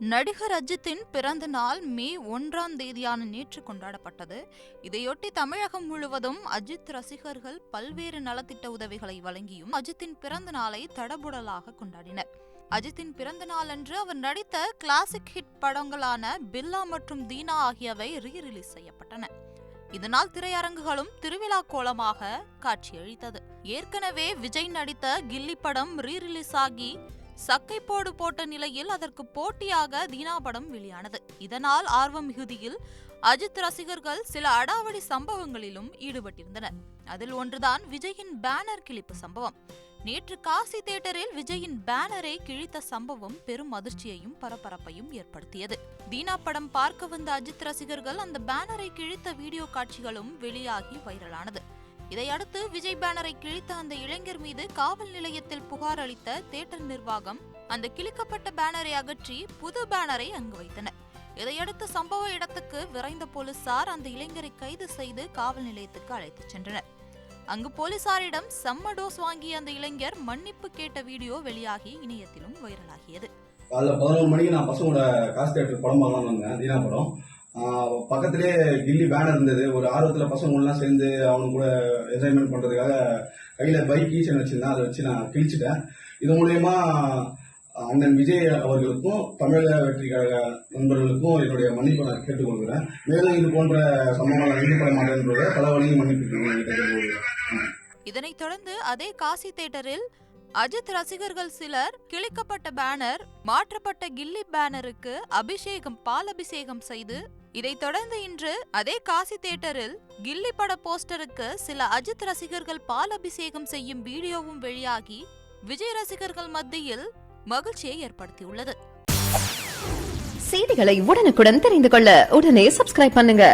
நடிகர் அஜித்தின் பிறந்த நாள் மே 1ஆம் தேதியான நேற்று கொண்டாடப்பட்டது. இதையொட்டி தமிழகம் முழுவதும் அஜித் ரசிகர்கள் பல்வேறு நலத்திட்ட உதவிகளை வழங்கியும் அஜித்தின் பிறந்த நாளை தடபுடலாக கொண்டாடினர். அஜித்தின் பிறந்த நாளன்று அவர் நடித்த கிளாசிக் ஹிட் படங்களான பில்லா மற்றும் தீனா ஆகியவை ரீ-ரிலீஸ் செய்யப்பட்டன. இதனால் திரையரங்குகளும் திருவிழா கோலமாக காட்சியளித்தது. ஏற்கனவே விஜய் நடித்த கில்லி படம் ரீ-ரிலீஸ் ஆகி சக்கை போடு போட்ட நிலையில் அதற்கு போட்டியாக தீனா படம் வெளியானது. இதனால் ஆர்வம் மிகுதியில் அஜித் ரசிகர்கள் சில அடாவடி சம்பவங்களிலும் ஈடுபட்டிருந்தனர். அதில் ஒன்றுதான் விஜயின் பேனர் கிழிப்பு சம்பவம். நேற்று காசி தியேட்டரில் விஜயின் பேனரை கிழித்த சம்பவம் பெரும் அதிர்ச்சியையும் பரபரப்பையும் ஏற்படுத்தியது. தீனா படம் பார்க்க வந்த அஜித் ரசிகர்கள் அந்த பேனரை கிழித்த வீடியோ காட்சிகளும் வெளியாகி வைரலானது. இதையடுத்து விஜய் பேனரை கிழித்த அந்த இளைஞர் மீது காவல் நிலையத்தில் புகார் அளித்த தியேட்டர் நிர்வாகம் அந்த கிழிக்கப்பட்ட பேனரை அகற்றி புது பேனரை அங்கு வைத்தனர். இதையடுத்து சம்பவ இடத்துக்கு விரைந்த போலீசார் அந்த இளைஞரை கைது செய்து காவல் நிலையத்துக்கு அழைத்துச் சென்றனர். அங்கு போலீசாரிடம் செம்ம டோஸ் வாங்கிய அந்த இளைஞர் மன்னிப்பு கேட்ட வீடியோ வெளியாகி இணையத்திலும் வைரலாகியது. காலைல 11 மணிக்கு நான் பசங்களோட காசு தியேட்டர் படம் பார்க்கலாம்னு வந்தேன். தீனா படம் பக்கத்திலே கில்லி பேனர் இருந்தது. ஒரு ஆர்வத்துல பசங்க எல்லாம் சேர்ந்து அவனு கூட என்ஜாய்மெண்ட் பண்றதுக்காக கையில பைக் கீச்சன் வச்சிருந்தேன். அதை வச்சு நான் கிழிச்சிட்டேன். இது மூலயமா அண்ணன் விஜய் அவர்களுக்கும் தமிழக வெற்றி கழக நண்பர்களுக்கும் என்னுடைய மன்னிப்பை நான் கேட்டுக்கொள்கிறேன். மேலும் இது போன்ற சம்பவங்கள் ஈடுபட மாட்டேன் என்ற பலவழியும் மன்னிப்பு. இதனைத் தொடர்ந்து அதே காசி தியேட்டரில் அஜித் ரசிகர்கள் சிலர் கிழிக்கப்பட்ட பேனர் மாற்றப்பட்ட கில்லி பேனருக்கு பால் அபிஷேகம் செய்து, இதைத் தொடர்ந்து இன்று அதே காசி தியேட்டரில் கில்லி பட போஸ்டருக்கு சில அஜித் ரசிகர்கள் பால் அபிஷேகம் செய்யும் வீடியோவும் வெளியாகி விஜய் ரசிகர்கள் மத்தியில் மகிழ்ச்சியை ஏற்படுத்தியுள்ளது. செய்திகளை உடனுக்குடன் தெரிந்து கொள்ள உடனே சப்ஸ்கிரைப் பண்ணுங்க.